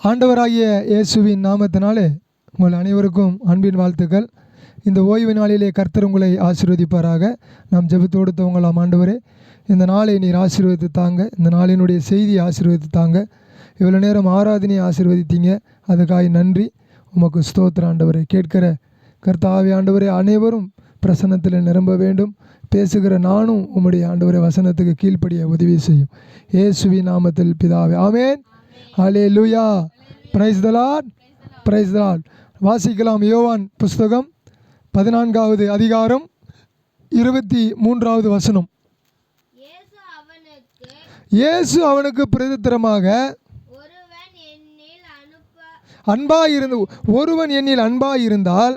ஆண்டவராகிய இயேசுவின் நாமத்தினாலே உங்கள் அனைவருக்கும் அன்பின் வாழ்த்துக்கள். இந்த ஓய்வு நாளிலே கர்த்தர் உங்களை ஆசீர்வதிப்பாராக. நாம் ஜெபத்தோடு துவங்கலாம். ஆண்டவரே, இந்த நாளை நீர் ஆசீர்வதித்து தாங்க. இந்த நாளினுடைய செய்தியை ஆசீர்வதித்து தாங்க. இவ்வளோ நேரம் ஆராதனையை ஆசீர்வதித்தீங்க, அதுக்காக நன்றி. உமக்கு ஸ்தோத்திரம் ஆண்டவரே. கேட்கிற கர்த்தாவே ஆண்டவரே, அனைவரும் பிரசன்னத்தில் நிரம்ப வேண்டும். பேசுகிற நானும் உம்முடைய ஆண்டவரே வசனத்துக்கு கீழ்ப்படிய உதவி செய்யும். இயேசுவின் நாமத்தில் பிதாவே, ஆமென். ஹல்லேலூயா. Praise the lord, praise the lord. வாசிக்கலாம். யோவான் புஸ்தகம் 14வது அதிகாரம் 23வது வசனம். இயேசு அவனுக்கு பிரதித்திரமாக, ஒருவன் என்னில் அன்பாயிருந்தால்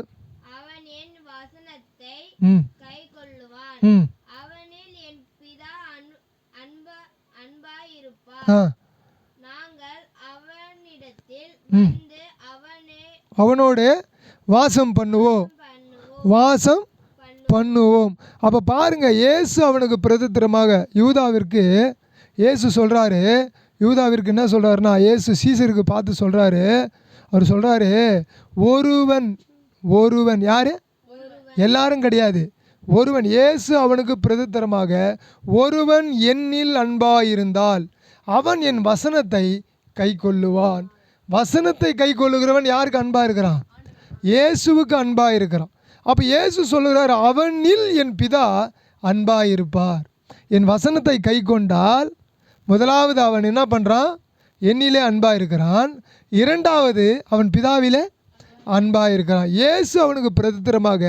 அவனோடு வாசம் பண்ணுவோம். அப்போ பாருங்க, இயேசு அவனுக்கு பிரதித்திரமாக யூதாவிற்கு இயேசு சொல்கிறாரு. யூதாவிற்கு என்ன சொல்கிறாருன்னா, இயேசு சீசருக்கு பார்த்து சொல்கிறாரு. அவர் சொல்கிறாரு, ஒருவன் யார்? எல்லாரும் கிடையாது. ஒருவன். இயேசு அவனுக்கு பிரதித்திரமாக, ஒருவன் என்னில் அன்பாயிருந்தால் அவன் என் வசனத்தை கை கொள்ளுவான். வசனத்தை கை கொள்ளுகிறவன் யாருக்கு அன்பாக இருக்கிறான்? இயேசுவுக்கு அன்பாக இருக்கிறான். அப்போ இயேசு சொல்லுகிறார், அவனில் என் பிதா அன்பாக இருப்பார். என் வசனத்தை கை கொண்டால், முதலாவது அவன் என்ன பண்ணுறான்? என்னிலே அன்பாக இருக்கிறான். இரண்டாவது அவன் பிதாவிலே அன்பாக இருக்கிறான். இயேசு அவனுக்கு பிரதித்திரமாக,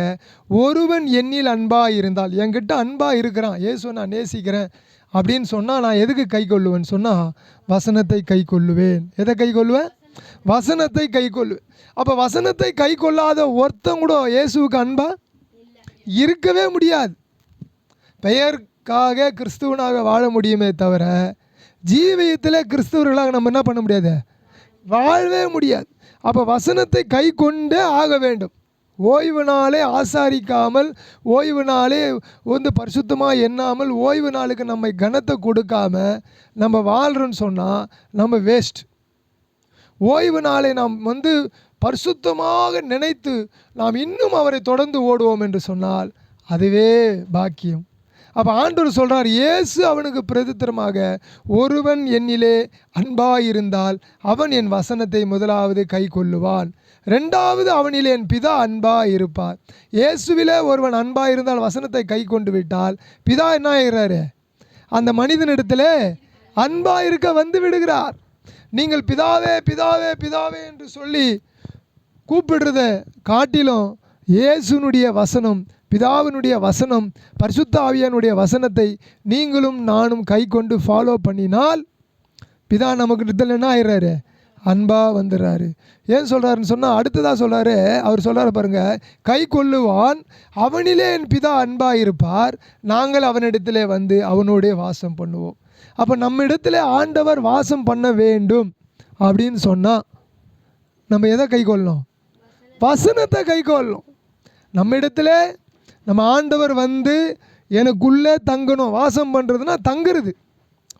ஒருவன் என்னில் அன்பாக இருந்தால், என்கிட்ட அன்பாக இருக்கிறான், இயேசு நான் நேசிக்கிறேன் அப்படின்னு சொன்னால், நான் எதுக்கு கை கொள்ளுவேன்னு சொன்னால், வசனத்தை கை கொள்ளுவேன். எதை கை கொள்ளுவேன்? வசனத்தை கை கொள்ளுவேன். அப்போ வசனத்தை கை கொள்ளாத ஒருத்தன் கூட இயேசுவுக்கு அன்பா இருக்கவே முடியாது. பெயருக்காக கிறிஸ்துவனாக வாழ முடியுமே தவிர, ஜீவியத்தில் கிறிஸ்துவர்களாக நம்ம என்ன பண்ண முடியாது? வாழவே முடியாது. அப்போ வசனத்தை கை கொண்டே ஆக வேண்டும். ஓய்வு நாளே ஆசாரிக்காமல், ஓய்வு நாளே பரிசுத்தமாக எண்ணாமல், ஓய்வு நாளுக்கு நம்மை கனத்தை கொடுக்காம நம்ம வாழ்கிறோன்னு சொன்னால் நம்ம வேஸ்ட். ஓய்வு நாளை நாம் பரிசுத்தமாக நினைத்து நாம் இன்னும் அவரை தொடர்ந்து ஓடுவோம் என்று சொன்னால் அதுவே பாக்கியம். அப்போ ஆண்டவர் சொல்கிறார், இயேசு அவனுக்கு பிரதித்திரமாக, ஒருவன் என்னிலே அன்பாயிருந்தால் அவன் என் வசனத்தை முதலாவது கை கொள்ளுவான், ரெண்டாவது அவனிலே என் பிதா அன்பாக இருப்பார். இயேசுவிலே ஒருவன் அன்பாக இருந்தால், வசனத்தை கை கொண்டு விட்டால், பிதா என்ன ஆகிறாரு? அந்த மனிதனிடத்தில் அன்பாக இருக்க வந்து விடுகிறார். நீங்கள் பிதாவே பிதாவே பிதாவே என்று சொல்லி கூப்பிடுறத காட்டிலும் இயேசுனுடைய வசனம், பிதாவினுடைய வசனம், பரிசுத்த ஆவியானுடைய வசனத்தை நீங்களும் நானும் கை கொண்டு ஃபாலோ பண்ணினால், பிதா நமக்கு என்ன ஆயிடுறாரு? அன்பாக வந்துடுறாரு. ஏன் சொல்கிறாருன்னு சொன்னால், அடுத்ததாக சொல்கிறாரு. அவர் சொல்கிறார் பாருங்க, கை கொள்ளுவான், அவனிலே என் பிதா அன்பாக இருப்பார், நாங்கள் அவனிடத்திலே வந்து அவனோடைய வாசம் பண்ணுவோம். அப்போ நம்ம இடத்துல ஆண்டவர் வாசம் பண்ண வேண்டும் அப்படின்னு சொன்னால் நம்ம எதை கை கொள்ளணும்? வசனத்தை கை கொள்ளணும். நம்ம இடத்துல நம்ம ஆண்டவர் வந்து எனக்குள்ளே தங்கணும். வாசம் பண்ணுறதுன்னா தங்குறது.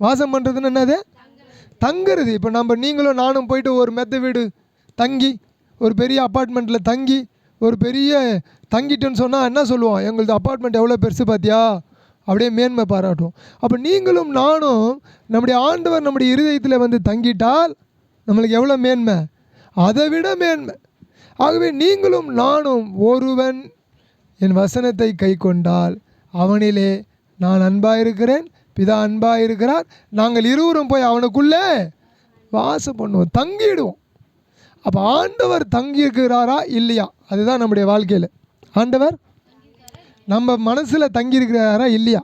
வாசம் பண்ணுறதுன்னு என்னது? தங்குறது. இப்போ நீங்களும் நானும் போயிட்டு ஒரு மெத்த வீடு தங்கி, ஒரு பெரிய அப்பார்ட்மெண்ட்டில் தங்கி, ஒரு பெரிய தங்கிட்டேன்னு சொன்னால் என்ன சொல்லுவோம்? எங்களது அப்பார்ட்மெண்ட் எவ்வளோ பெருசு பார்த்தியா, அப்படியே மேன்மை பாராட்டும். அப்போ நீங்களும் நானும் நம்முடைய ஆண்டவர் நம்முடைய இருதயத்தில் வந்து தங்கிட்டால் நம்மளுக்கு எவ்வளோ மேன்மை? அதை விட மேன்மை. ஆகவே நீங்களும் நானும், ஒருவன் என் வசனத்தை கை கொண்டால் அவனிலே நான் அன்பாக இருக்கிறேன், பிதா அன்பாக இருக்கிறார், நாங்கள் இருவரும் போய் அவனுக்குள்ளே வாசம் பண்ணுவோம், தங்கிடுவோம். அப்போ ஆண்டவர் தங்கியிருக்கிறாரா இல்லையா? அதுதான் நம்முடைய வாழ்க்கையில். ஆண்டவர் நம்ம மனசில் தங்கியிருக்கிறாரா இல்லையா?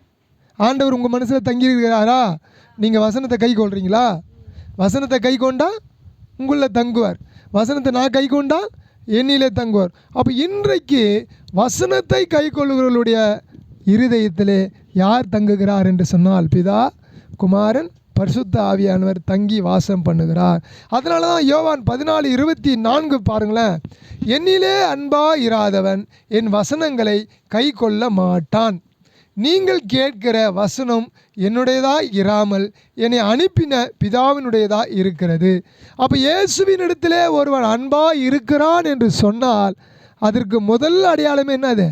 ஆண்டவர் உங்கள் மனசில் தங்கியிருக்கிறாரா? நீங்கள் வசனத்தை கை கொள்கிறீங்களா? வசனத்தை கை கொண்டால் உங்களில் தங்குவார். வசனத்தை நான் கை கொண்டால் என்னிலே தங்குவார். அப்போ இன்றைக்கு வசனத்தை கை கொள்ளுகிறவர்களுடைய இருதயத்திலே யார் தங்குகிறார் என்று சொன்னால், பிதா, குமாரன், பரிசுத்த ஆவியானவர் தங்கி வாசம் பண்ணுகிறார். அதனால தான் யோவான் 14:24 பாருங்களேன், என்னிலே அன்பாக இராதவன் என் வசனங்களை கை கொள்ள மாட்டான். நீங்கள் கேட்கிற வசனம் என்னுடையதாக இராமல் என்னை அனுப்பின பிதாவினுடையதாக இருக்கிறது. அப்போ இயேசுவின் இடத்திலே ஒருவன் அன்பாக இருக்கிறான் என்று சொன்னால் அதற்கு முதல் அடையாளமே என்னது?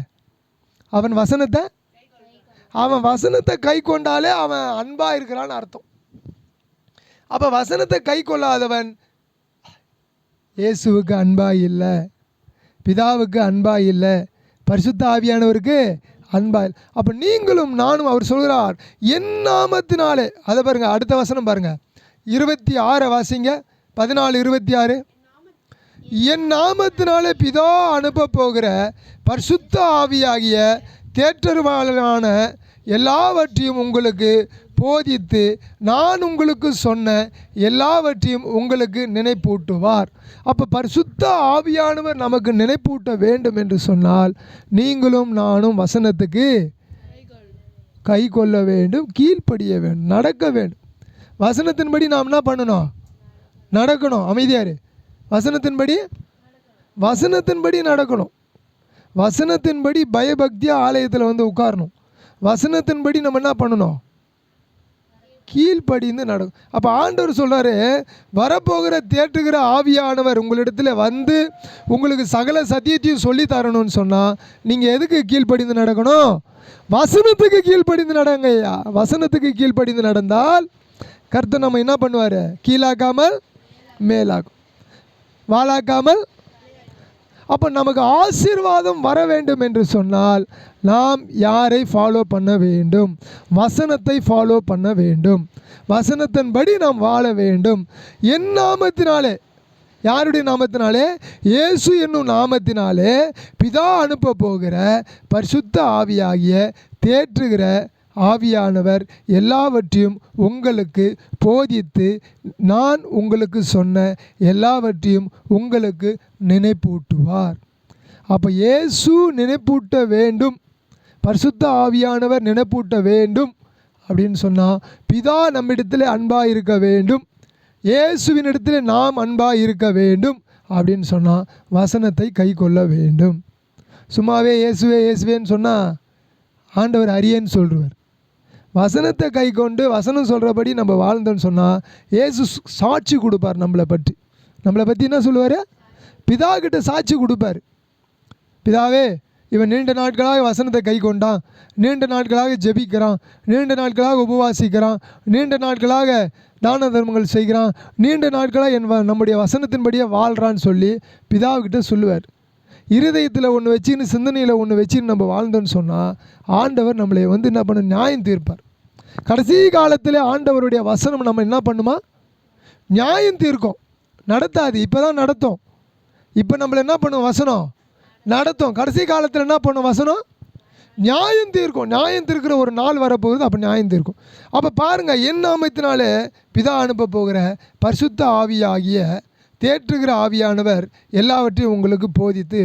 அவன் வசனத்தை கை கொண்டாலே அவன் அன்பாக இருக்கிறான்னு அர்த்தம். அப்போ வசனத்தை கை கொள்ளாதவன் இயேசுவுக்கு அன்பாக இல்லை, பிதாவுக்கு அன்பாக இல்லை, பரிசுத்த ஆவியானவருக்கு அன்பாக இல்லை. அப்போ நீங்களும் நானும், அவர் சொல்கிறார் என் நாமத்தினாலே, அதை பாருங்கள், அடுத்த வசனம் பாருங்கள், 26 வாசிங்க, 14:26. என் நாமத்தினாலே பிதா அனுப்ப போகிற பரிசுத்த ஆவியாகிய தேற்றருவாளரான எல்லாவற்றையும் உங்களுக்கு போதித்து நான் உங்களுக்கு சொன்ன எல்லாவற்றையும் உங்களுக்கு நினைப்பூட்டுவார். அப்போ பரிசுத்த ஆவியானவர் நமக்கு நினைப்பூட்ட வேண்டும் என்று சொன்னால் நீங்களும் நானும் வசனத்துக்கு கை கொள்ள வேண்டும், கீழ்ப்படிய வேண்டும், நடக்க வேண்டும். வசனத்தின்படி நாம் என்ன பண்ணணும்? நடக்கணும். அமைதியாரு. வசனத்தின்படி நடக்கணும். வசனத்தின்படி பயபக்தியாக ஆலயத்தில் வந்து உட்காரணும். வசனத்தின்படி நம்ம என்ன பண்ணணும்? கீழ்ப்படிந்து நடக்கும். அப்போ ஆண்டவர் சொல்கிறாரு, வரப்போகிற தேற்றுகிற ஆவியானவர் உங்களிடத்தில் வந்து உங்களுக்கு சகல சத்தியத்தையும் சொல்லி தரணும்னு சொன்னால் நீங்கள் எதுக்கு கீழ்ப்படிந்து நடக்கணும்? வசனத்துக்கு கீழ்ப்படிந்து நடங்கய்யா. வசனத்துக்கு கீழ்ப்படிந்து நடந்தால் கர்த்தர் நம்ம என்ன பண்ணுவார்? கீழாக்காமல் மேலாக்கும், வாழாக்காமல். அப்போ நமக்கு ஆசீர்வாதம் வர வேண்டும் என்று சொன்னால் நாம் யாரை ஃபாலோ பண்ண வேண்டும்? வசனத்தை ஃபாலோ பண்ண வேண்டும். வசனத்தின்படி நாம் வாழ வேண்டும். என் நாமத்தினாலே, யாருடைய நாமத்தினாலே? இயேசு என்னும் நாமத்தினாலே பிதா அனுப்ப போகிற பரிசுத்த ஆவியாகிய தேற்றுகிற ஆவியானவர் எல்லாவற்றையும் உங்களுக்கு போதித்து நான் உங்களுக்கு சொன்ன எல்லாவற்றையும் உங்களுக்கு நினைப்பூட்டுவார். அப்போ இயேசு நினைப்பூட்ட வேண்டும், பரிசுத்த ஆவியானவர் நினைப்பூட்ட வேண்டும் அப்படின்னு சொன்னால் பிதா நம்மிடத்தில் அன்பாக இருக்க வேண்டும், இயேசுவினிடத்தில் நாம் அன்பாக இருக்க வேண்டும் அப்படின்னு சொன்னால் வசனத்தை கை கொள்ள வேண்டும். சும்மாவே இயேசுவே இயேசுவேன்னு சொன்னால் ஆண்டவர் அறியேன்னு சொல்லுவார். வசனத்தை கை கொண்டு வசனம் சொல்கிறபடி நம்ம வாழ்ந்தோன்னு சொன்னால் இயேசு சாட்சி கொடுப்பார். நம்மளை பற்றி என்ன சொல்லுவார்? பிதா கிட்ட சாட்சி கொடுப்பார். பிதாவே, இவன் நீண்ட நாட்களாக வசனத்தை கை கொண்டான், நீண்ட நாட்களாக ஜெபிக்கிறான், நீண்ட நாட்களாக உபவாசிக்கிறான், நீண்ட நாட்களாக தான தர்மங்கள் செய்கிறான், நீண்ட நாட்களாக நம்முடைய வசனத்தின்படியே வாழ்கிறான்னு சொல்லி பிதாவுக்கிட்ட சொல்லுவார். இருதயத்தில் ஒன்று வச்சுன்னு சிந்தனையில் ஒன்று வச்சுன்னு நம்ம வாழ்ந்தோன்னு சொன்னால் ஆண்டவர் நம்மளை வந்து என்ன பண்ண நியாயம் தீர்ப்பார். கடைசி காலத்தில் ஆண்டவருடைய வசனம் நம்ம என்ன பண்ணுமா? நியாயம் தீர்க்கும். நடத்தாது, இப்போ தான் நடத்தும். இப்போ நம்மளை என்ன பண்ணும்? வசனம் நடத்தும். கடைசி காலத்தில் என்ன பண்ணும்? வசனம் நியாயம் தீர்க்கும். நியாயம் தீர்க்கிற ஒரு நாள் வரப்போகுது, அப்போ நியாயம் தீர்க்கும். அப்போ பாருங்கள், என் நாமத்தினாலே பிதா அனுப்ப போகிற பரிசுத்த ஆவியாகிய தேற்றுகிற ஆவியானவர் எல்லாவற்றையும் உங்களுக்கு போதித்து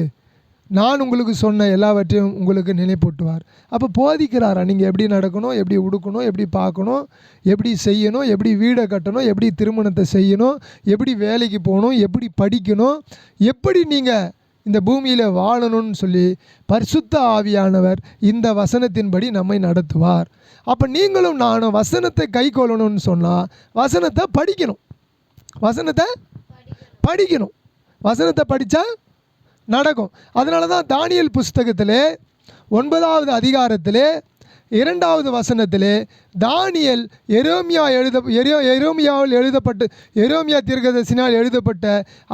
நான் உங்களுக்கு சொன்ன எல்லாவற்றையும் உங்களுக்கு நினைப்பூட்டுவார். அப்போ போதிக்கிறாரா? நீங்கள் எப்படி நடக்கணும், எப்படி உடுக்கணும், எப்படி பார்க்கணும், எப்படி செய்யணும், எப்படி வீடை கட்டணும், எப்படி திருமணத்தை செய்யணும், எப்படி வேலைக்கு போகணும், எப்படி படிக்கணும், எப்படி நீங்கள் இந்த பூமியில் வாழணும்னு சொல்லி பரிசுத்த ஆவியானவர் இந்த வசனத்தின்படி நம்மை நடத்துவார். அப்போ நீங்களும் நானும் வசனத்தை கை கொள்ளணும்னு சொன்னால் வசனத்தை படிக்கணும். வசனத்தை படித்தா நடக்கும். அதனால தான் தானியேல் புஸ்தகத்திலே 9வது அதிகாரத்திலே 2வது வசனத்திலே தானியேல் எரேமியாவில் எழுதப்பட்டு எரேமியா தீர்க்கதரிசினால் எழுதப்பட்ட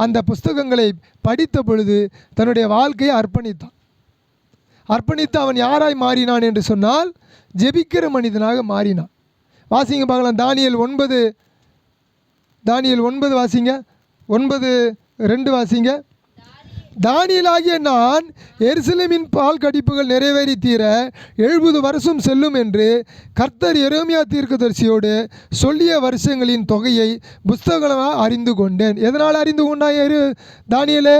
அந்த புஸ்தகங்களை படித்த பொழுது தன்னுடைய வாழ்க்கையை அர்ப்பணித்து அவன் யாராய் மாறினான் என்று சொன்னால் ஜெபிக்கிற மனிதனாக மாறினான். வாசிங்க பார்க்கலாம். தானியேல் 9 வாசிங்க, 9:2 வாசிங்க. தானியேலாகிய நான் எருசலேமின் பால் கடிப்புகள் நிறைவேறி தீர 70 வருஷம் செல்லும் என்று கர்த்தர் எரேமியா தீர்க்கதரிசியோடு சொல்லிய வருஷங்களின் தொகையை புஸ்தகமாக அறிந்து கொண்டேன். எதனால் அறிந்து கொண்டான் தானியேலே?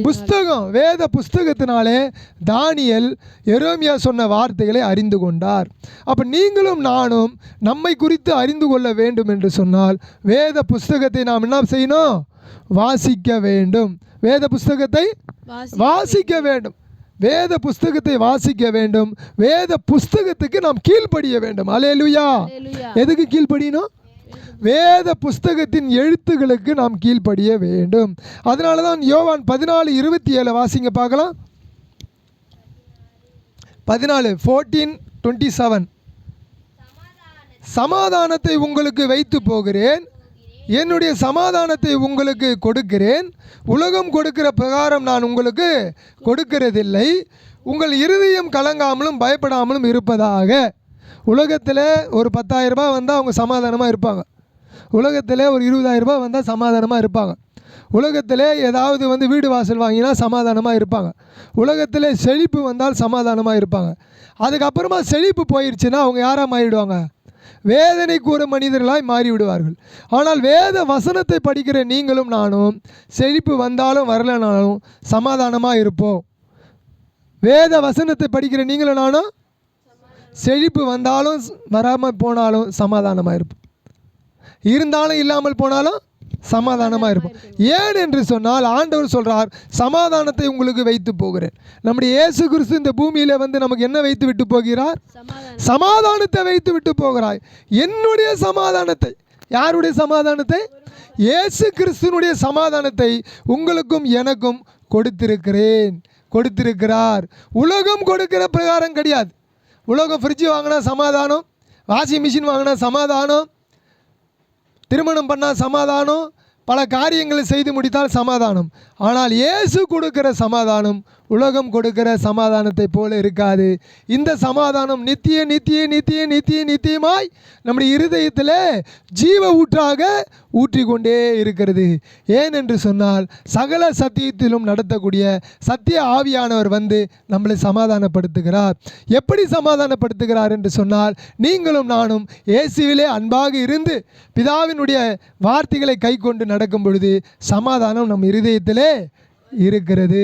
புஸ்தகம், வேத புஸ்தகத்தினாலே தானியேல் எரேமியா சொன்ன வார்த்தைகளை அறிந்து கொண்டார். அப்போ நீங்களும் நானும் நம்மை குறித்து அறிந்து கொள்ள வேண்டும் என்று சொன்னால் வேத புஸ்தகத்தை நாம் என்ன செய்யணும்? வாசிக்க வேண்டும். வேத புஸ்தகத்தை வாசிக்க வேண்டும். வேத புஸ்தகத்தை வாசிக்க வேண்டும். வேத புஸ்தகத்துக்கு நாம் கீழ்ப்படிய வேண்டும். அல்லேலூயா. எதுக்கு கீழ்ப்படியணும்? வேத புஸ்தகத்தின் எழுத்துக்களுக்கு நாம் கீழ்ப்படிய வேண்டும். அதனால தான் யோவான் 14:27 வாசிங்க பார்க்கலாம். 14:27 சமாதானத்தை உங்களுக்கு வைத்து போகிறேன், என்னுடைய சமாதானத்தை உங்களுக்கு கொடுக்கிறேன், உலகம் கொடுக்கிற பிரகாரம் நான் உங்களுக்கு கொடுக்கிறதில்லை, உங்கள் இருதயம் கலங்காமலும் பயப்படாமலும் இருப்பதாக. உலகத்தில் ஒரு 10,000 ரூபாய் வந்தால் அவங்க சமாதானமாக இருப்பாங்க. உலகத்தில் ஒரு 20,000 ரூபாய் வந்தால் சமாதானமாக இருப்பாங்க. உலகத்தில் ஏதாவது வீடு வாசல் வாங்கினா சமாதானமாக இருப்பாங்க. உலகத்தில் செழிப்பு வந்தால் சமாதானமாக இருப்பாங்க. அதுக்கப்புறமா செழிப்பு போயிடுச்சுன்னா அவங்க யாராக மாறிடுவாங்க? வேதனைக்கு ஒரு மனிதர்களாய் மாறிவிடுவார்கள். ஆனால் வேத வசனத்தை படிக்கிற நீங்களும் நானும் செழிப்பு வந்தாலும் வரலனாலும் சமாதானமாக இருப்போம். வேத வசனத்தை படிக்கிற நீங்களும் நானும் செழிப்பு வந்தாலும் வராமல் போனாலும் சமாதானமாக இருப்போம். இருந்தாலும் இல்லாமல் போனாலும் சமாதானமாக இருப்போம். ஏன் என்று சொன்னால் ஆண்டவர் சொல்கிறார், சமாதானத்தை உங்களுக்கு வைத்து போகிறேன். நம்முடைய இயேசு கிறிஸ்து இந்த பூமியில் நமக்கு என்ன வைத்து விட்டு போகிறார்? சமாதானத்தை வைத்து விட்டு போகிறாய். என்னுடைய சமாதானத்தை, யாருடைய சமாதானத்தை? இயேசு கிறிஸ்துனுடைய சமாதானத்தை உங்களுக்கும் எனக்கும் கொடுத்திருக்கிறார். உலகம் கொடுக்கிற பிரகாரம் கிடையாது. உலகம் ஃப்ரிட்ஜ் வாங்கினா சமாதானம், வாஷிங் மிஷின் வாங்கினா சமாதானம், திருமணம் பண்ணால் சமாதானம், பல காரியங்களை செய்து முடித்தால் சமாதானம். ஆனால் இயேசு கொடுக்கிற சமாதானம் உலகம் கொடுக்கிற சமாதானத்தை போல இருக்காது. இந்த சமாதானம் நித்தியமாய் நம்முடைய இருதயத்தில் ஜீவ ஊற்றாக ஊற்றிக்கொண்டே இருக்கிறது. ஏன் என்று சொன்னால் சகல சத்தியத்திலும் நடத்தக்கூடிய சத்திய ஆவியானவர் நம்மளை சமாதானப்படுத்துகிறார். எப்படி சமாதானப்படுத்துகிறார் என்று சொன்னால், நீங்களும் நானும் இயேசுவிலே அன்பாக இருந்து பிதாவினுடைய வார்த்தைகளை கை கொண்டு நடக்கும் பொழுது சமாதானம் நம் இருதயத்திலே இருக்கிறது.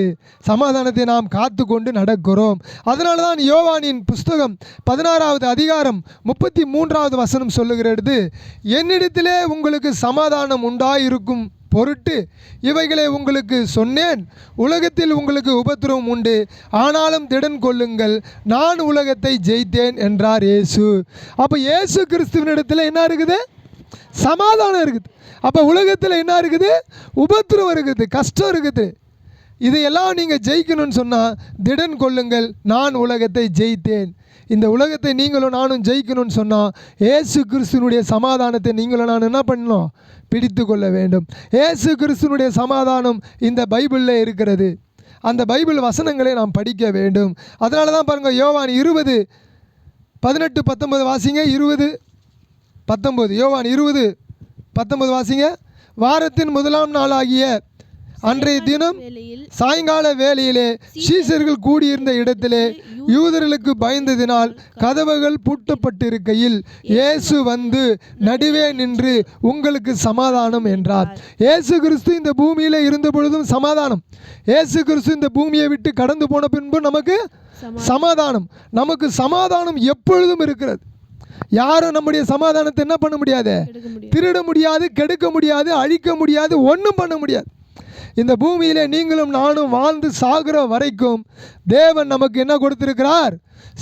சமாதானத்தை நாம் காத்து கொண்டு நடக்கிறோம். அதனால தான் யோவானின் புஸ்தகம் 16வது அதிகாரம் 33வது வசனம் சொல்லுகிறது, என்னிடத்திலே உங்களுக்கு சமாதானம் உண்டாயிருக்கும் பொருட்டு இவைகளை உங்களுக்கு சொன்னேன். உலகத்தில் உங்களுக்கு உபத்திரவம் உண்டு, ஆனாலும் திடன் கொள்ளுங்கள், நான் உலகத்தை ஜெயித்தேன் என்றார் இயேசு. அப்போ இயேசு கிறிஸ்துவனிடத்தில் என்ன இருக்குது? சமாதானம் இருக்குது. அப்போ உலகத்தில் என்ன இருக்குது? உபத்திரவம் இருக்குது, கஷ்டம் இருக்குது. இதையெல்லாம் நீங்கள் ஜெயிக்கணும்னு சொன்னால் திடன் கொள்ளுங்கள், நான் உலகத்தை ஜெயித்தேன். இந்த உலகத்தை நீங்களும் நானும் ஜெயிக்கணும்னு சொன்னால் இயேசு கிறிஸ்துனுடைய சமாதானத்தை நீங்களும் நான் என்ன பண்ணணும்? பிடித்து கொள்ள வேண்டும். இயேசு கிறிஸ்துனுடைய சமாதானம் இந்த பைபிளில் இருக்கிறது. அந்த பைபிள் வசனங்களை நாம் படிக்க வேண்டும். அதனால தான் பாருங்கள், யோவான் 20:18-19 வாசிங்க. 20:19 யோவான் 20:19 வாசிங்க. வாரத்தின் முதலாம் நாளாகிய அன்றைய தினம் சாயங்கால வேளையிலே சீசர்கள் கூடியிருந்த இடத்திலே யூதர்களுக்கு பயந்ததினால் கதவுகள் பூட்டப்பட்டிருக்கையில் இயேசு நடுவே நின்று உங்களுக்கு சமாதானம் என்றார். இயேசு கிறிஸ்து இந்த பூமியில் இருந்த பொழுதும் சமாதானம். இயேசு கிறிஸ்து இந்த பூமியை விட்டு கடந்து போன பின்பு நமக்கு சமாதானம். நமக்கு சமாதானம் எப்பொழுதும் இருக்கிறது. யாரும் நம்முடைய சமாதானத்தை என்ன பண்ண முடியாது? திருட முடியாது, கெடுக்க முடியாது, அழிக்க முடியாது, ஒன்றும் பண்ண முடியாது. இந்த பூமியிலே நீங்களும் நானும் வாழ்ந்து சாகிற வரைக்கும் தேவன் நமக்கு என்ன கொடுத்திருக்கிறார்?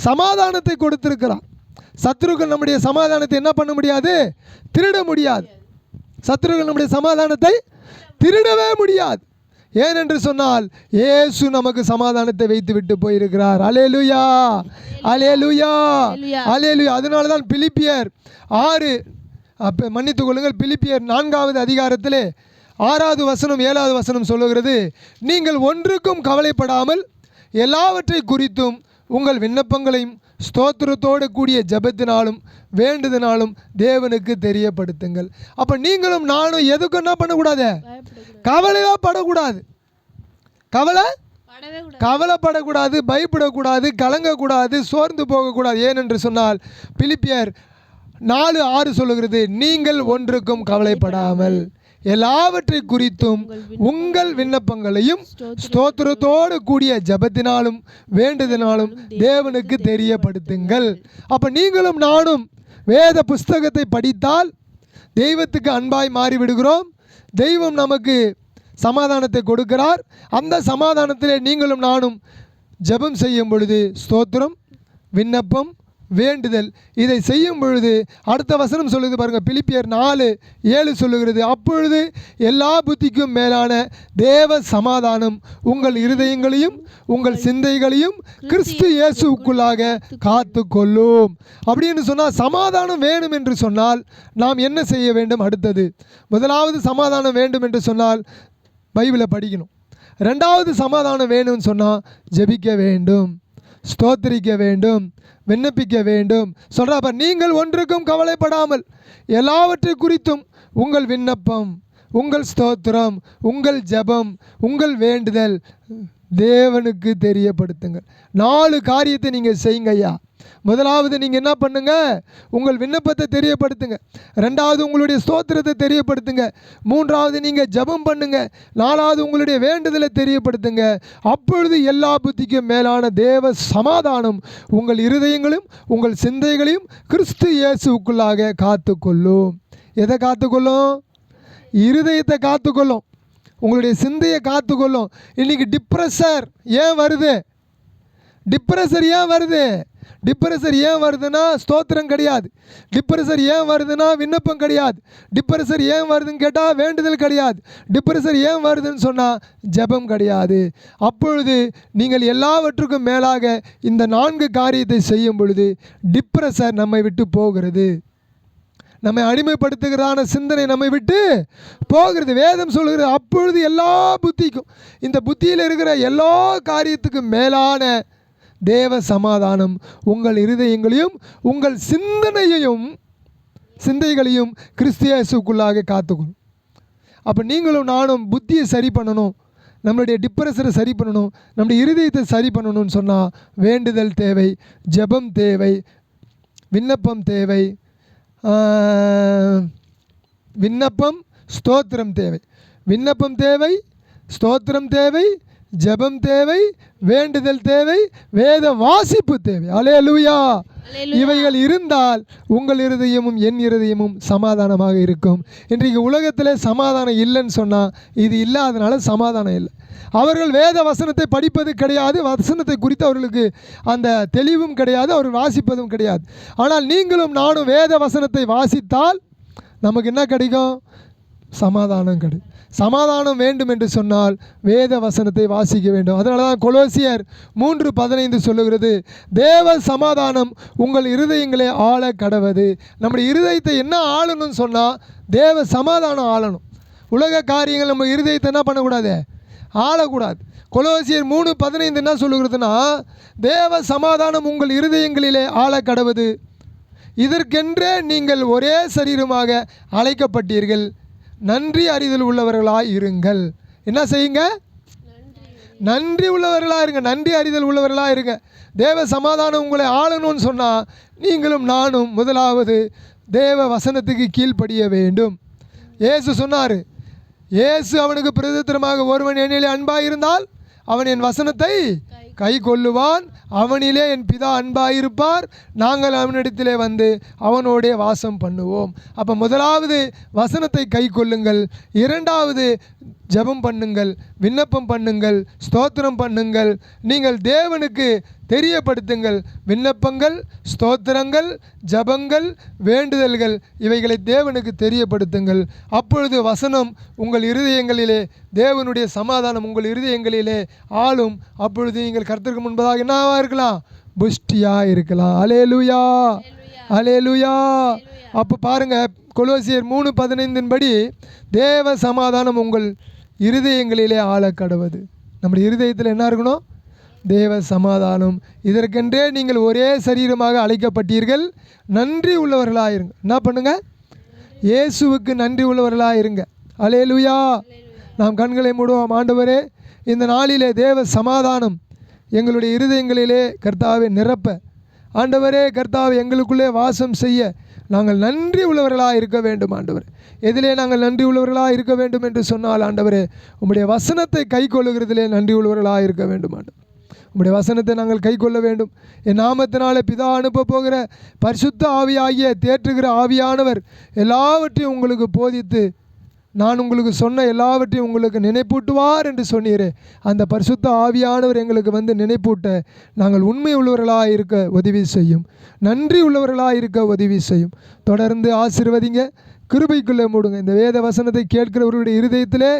சமாதானத்தை கொடுத்திருக்கிறார். சத்துருக்கள் நம்முடைய சமாதானத்தை என்ன பண்ண முடியாது? திருட முடியாது. சத்துருக்கள் நம்முடைய சமாதானத்தை திருடவே முடியாது. ஏனென்று சொன்னால் இயேசு நமக்கு சமாதானத்தை வைத்து விட்டு போயிருக்கிறார். அல்லேலூயா, அல்லேலூயா, அல்லேலூயா. அதனால தான் பிலிப்பியர் 6 மன்னித்துக் கொள்ளுங்கள், பிலிப்பியர் 4வது அதிகாரத்திலே 6வது வசனம் 7வது வசனம் சொல்லுகிறது, நீங்கள் ஒன்றுக்கும் கவலைப்படாமல் எல்லாவற்றை குறித்தும் உங்கள் விண்ணப்பங்களையும் ஸ்தோத்திரத்தோடு கூடிய ஜெபத்தினாலும் வேண்டுதனாலும் தேவனுக்கு தெரியப்படுத்துங்கள். அப்போ நீங்களும் நானும் எதுக்கும் என்ன பண்ணக்கூடாது? கவலையாக படக்கூடாது. கவலைப்படக்கூடாது, பயப்படக்கூடாது, கலங்கக்கூடாது, சோர்ந்து போகக்கூடாது. ஏனென்று சொன்னால் பிலிப்பியர் 4:6 சொல்லுகிறது, நீங்கள் ஒன்றுக்கும் கவலைப்படாமல் எல்லாவற்றை குறித்தும் உங்கள் விண்ணப்பங்களையும் ஸ்தோத்திரத்தோடு கூடிய ஜெபத்தினாலும் வேண்டுதனாலும் தேவனுக்கு தெரியப்படுத்துங்கள். அப்போ நீங்களும் நானும் வேத புஸ்தகத்தை படித்தால் தெய்வத்துக்கு அன்பாய் மாறிவிடுகிறோம். தெய்வம் நமக்கு சமாதானத்தை கொடுக்கிறார். அந்த சமாதானத்திலே நீங்களும் நானும் ஜெபம் செய்யும் பொழுது ஸ்தோத்திரம், விண்ணப்பம், வேண்டுதல், இதை செய்யும் பொழுது அடுத்த வசனம் சொல்லுது பாருங்க, பிலிப்பியர் 4:7 சொல்லுகிறது, அப்பொழுது எல்லா புத்திக்கும் மேலான தேவ சமாதானம் உங்கள் இருதயங்களையும் உங்கள் சிந்தைகளையும் கிறிஸ்து இயேசுவுக்குள்ளாக காத்து கொள்ளும். அப்படின்னு சொன்னால் சமாதானம் வேணும் என்று சொன்னால் நாம் என்ன செய்ய வேண்டும்? அடுத்தது முதலாவது சமாதானம் வேண்டும் என்று சொன்னால் பைபிளை படிக்கணும். ரெண்டாவது சமாதானம் வேணும்னு சொன்னால் ஜெபிக்க வேண்டும், ஸ்தோத்திரிக்க வேண்டும், விண்ணப்பிக்க வேண்டும். சொல்கிறப்ப நீங்கள் ஒன்றுக்கும் கவலைப்படாமல் எல்லாவற்றை குறித்தும் உங்கள் விண்ணப்பம், உங்கள் ஸ்தோத்திரம், உங்கள் ஜெபம், உங்கள் வேண்டுதல் தேவனுக்கு தெரியப்படுத்துங்கள். 4 காரியத்தை நீங்கள் செய்யுங்க ஐயா. முதலாவது நீங்கள் என்ன பண்ணுங்க? உங்கள் விண்ணப்பத்தை தெரியப்படுத்துங்க. ரெண்டாவது உங்களுடைய ஸ்தோத்திரத்தை தெரியப்படுத்துங்க. மூன்றாவது நீங்கள் ஜெபம் பண்ணுங்க. நாலாவது உங்களுடைய வேண்டுதலை தெரியப்படுத்துங்க. அப்பொழுது எல்லா புத்திக்கும் மேலான தேவ சமாதானம் உங்கள் இருதயங்களும் உங்கள் சிந்தைகளையும் கிறிஸ்து இயேசுவுக்குள்ளாக காத்துக்கொள்ளும். எதை காத்துக்கொள்ளும்? இருதயத்தை காத்துக்கொள்ளும், உங்களுடைய சிந்தையை காத்துக்கொள்ளும். இன்றைக்கி டிப்ரெஷர் ஏன் வருது? டிப்ரெஷர் ஏன் வருது? டிப்ரெஷர் ஏன் வருதுன்னா ஸ்தோத்திரம் கிடையாது. டிப்ரெஷர் ஏன் வருதுன்னா விண்ணப்பம் கிடையாது. டிப்ரெஷர் ஏன் வருதுன்னு கேட்டால் வேண்டுதல் கிடையாது. டிப்ரெஷர் ஏன் வருதுன்னு சொன்னால் ஜெபம் கிடையாது. அப்பொழுது நீங்கள் எல்லாவற்றுக்கும் மேலாக இந்த 4 காரியத்தை செய்யும் பொழுது டிப்ரெஷர் நம்மை விட்டு போகிறது. நம்மை அடிமைப்படுத்துகிறதான சிந்தனை நம்மை விட்டு போகிறது. வேதம் சொல்கிறது, அப்பொழுது எல்லா புத்திக்கும், இந்த புத்தியில் இருக்கிற எல்லா காரியத்துக்கும் மேலான தேவ சமாதானம் உங்கள் இருதயங்களையும் உங்கள் சிந்தைகளையும் கிறிஸ்து இயேசுவுக்குள்ளாக காத்துக்கணும். அப்போ நீங்களும் நானும் புத்தியை சரி பண்ணணும், நம்மளுடைய டிப்ரெஷரை சரி பண்ணணும், நம்முடைய இருதயத்தை சரி பண்ணணும்னு சொன்னால் வேண்டுதல் தேவை, ஜெபம் தேவை, விண்ணப்பம் தேவை, விண்ணப்பம் ஸ்தோத்திரம் தேவை. விண்ணப்பம் தேவை, ஸ்தோத்திரம் தேவை, ஜெபம் தேவை, வேண்டுதல் தேவை, வேத வாசிப்பு தேவை. அல்லேலூயா. இவைகள் இருந்தால் உங்கள் இருதயமும் என் இருதயமும் சமாதானமாக இருக்கும். இன்றைக்கு உலகத்தில் சமாதானம் இல்லைன்னு சொன்னால் இது இல்லாதனால சமாதானம் இல்லை. அவர்கள் வேத வசனத்தை படிப்பது கிடையாது, வசனத்தை குறித்து அவர்களுக்கு அந்த தெளிவும் கிடையாது, அவர்கள் வாசிப்பதும் கிடையாது. ஆனால் நீங்களும் நானும் வேத வசனத்தை வாசித்தால் நமக்கு என்ன கிடைக்கும்? சமாதானம் கிடைக்கும். சமாதானம் வேண்டும் என்று சொன்னால் வேத வசனத்தை வாசிக்க வேண்டும். அதனால தான் கொலோசியர் 3:15 சொல்லுகிறது, தேவ சமாதானம் உங்கள் இருதயங்களே ஆள கடவது. நம்முடைய இருதயத்தை என்ன ஆளணும்னு சொன்னால் தேவ சமாதானம் ஆளணும். உலக காரியங்கள் நம்ம இருதயத்தை என்ன பண்ணக்கூடாது? ஆளக்கூடாது. கொலோசியர் 3:15 என்ன சொல்லுகிறதுனா, தேவ சமாதானம் உங்கள் இருதயங்களிலே ஆள கடவது. இதற்கென்றே நீங்கள் ஒரே சரீரமாக அழைக்கப்பட்டீர்கள், நன்றி அறிதல் உள்ளவர்களாய் இருங்கள். என்ன செய்யுங்க? நன்றி உள்ளவர்களாக இருங்க, நன்றி அறிதல் உள்ளவர்களாக இருங்க. தேவ சமாதானம் உங்களை ஆளணும்னு சொன்னால் நீங்களும் நானும் முதலாவது தேவ வசனத்துக்கு கீழ்ப்படிய வேண்டும். இயேசு சொன்னார், இயேசு அவனுக்கு பிரதித்திரமாக, ஒருவன் என்னிலே அன்பாக இருந்தால் அவன் என் வசனத்தை கை கொள்ளுவான், அவனிலே என் பிதா அன்பாயிருப்பார், நாங்கள் அவனிடத்திலே வந்து அவனோடே வாசம் பண்ணுவோம். அப்போ முதலாவது வசனத்தை கை கொள்ளுங்கள், இரண்டாவது ஜெபம் பண்ணுங்கள், விண்ணப்பம் பண்ணுங்கள், ஸ்தோத்திரம் பண்ணுங்கள். நீங்கள் தேவனுக்கு தெரியப்படுத்துங்கள். விண்ணப்பங்கள், ஸ்தோத்திரங்கள், ஜெபங்கள், வேண்டுதல்கள் இவைகளை தேவனுக்கு தெரியப்படுத்துங்கள். அப்பொழுது வசனம் உங்கள் இருதயங்களிலே, தேவனுடைய சமாதானம் உங்கள் இருதயங்களிலே ஆளும். அப்பொழுது நீங்கள் கர்த்தருக்கு முன்பதாக என்னவா இருக்கலாம்? புஷ்டியாக இருக்கலாம். அல்லேலூயா, அல்லேலூயா. அப்போ பாருங்கள், கொலோசியர் 3:15 படி தேவ சமாதானம் உங்கள் இருதயங்களிலே ஆள கடவது. நம்முடைய இருதயத்தில் என்ன இருக்கணும்? தேவ சமாதானம். இதற்கென்றே நீங்கள் ஒரே சரீரமாக அழைக்கப்பட்டீர்கள், நன்றி உள்ளவர்களாக இருங்க. என்ன பண்ணுங்க? இயேசுவுக்கு நன்றி உள்ளவர்களாக இருங்க. அல்லேலூயா. நாம் கண்களை மூடுவோம். ஆண்டவரே, இந்த நாளிலே தேவ சமாதானம் எங்களுடைய இருதயங்களிலே கர்த்தாவே நிரப்ப, ஆண்டவரே கர்த்தாவே எங்களுக்குள்ளே வாசம் செய்ய நாங்கள் நன்றி உள்ளவர்களாக இருக்க வேண்டும். ஆண்டவர், எதிலே நாங்கள் நன்றி உள்ளவர்களாக இருக்க வேண்டும் என்று சொன்னால் ஆண்டவரே, உம்முடைய வசனத்தை கை கொள்ளுகிறதிலே நன்றி உள்ளவர்களாக இருக்க வேண்டும். ஆண்டவர், உம்முடைய வசனத்தை நாங்கள் கை கொள்ள வேண்டும். என் நாமத்தினாலே பிதா அனுப்ப போகிற பரிசுத்த ஆவியாகிய தேற்றுகிற ஆவியானவர் எல்லாவற்றையும் உங்களுக்கு போதித்து நான் உங்களுக்கு சொன்ன எல்லாவற்றையும் உங்களுக்கு நினைப்பூட்டுவார் என்று சொன்னீரே, அந்த பரிசுத்த ஆவியானவர் எங்களுக்கு வந்து நினைப்பூட்ட நாங்கள் உண்மை உள்ளவர்களாக இருக்க உதவி செய்யும், நன்றி உள்ளவர்களாக இருக்க உதவி செய்யும். தொடர்ந்து ஆசீர்வதிங்க, கிருபைக்குள்ளே மூடுங்க. இந்த வேத வசனத்தை கேட்கிறவர்களுடைய இருதயத்திலே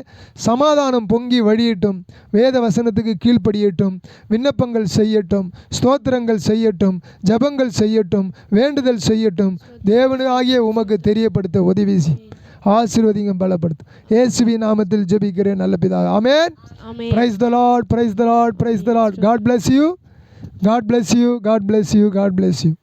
சமாதானம் பொங்கி வழியட்டும், வேத வசனத்துக்கு கீழ்ப்படியட்டும், விண்ணப்பங்கள் செய்யட்டும், ஸ்தோத்திரங்கள் செய்யட்டும், ஜபங்கள் செய்யட்டும், வேண்டுதல் செய்யட்டும். தேவனு ஆகிய உமக்கு தெரியப்படுத்த உதவி ஆசீர்வதிங்க, பலப்படுத்தும். இயேசுவின் நாமத்தில் ஜெபிக்கிறேன் நல்ல பிதாவே, ஆமென். Praise the lord, praise the lord, praise the lord. God bless you, God bless you, God bless you, God bless you.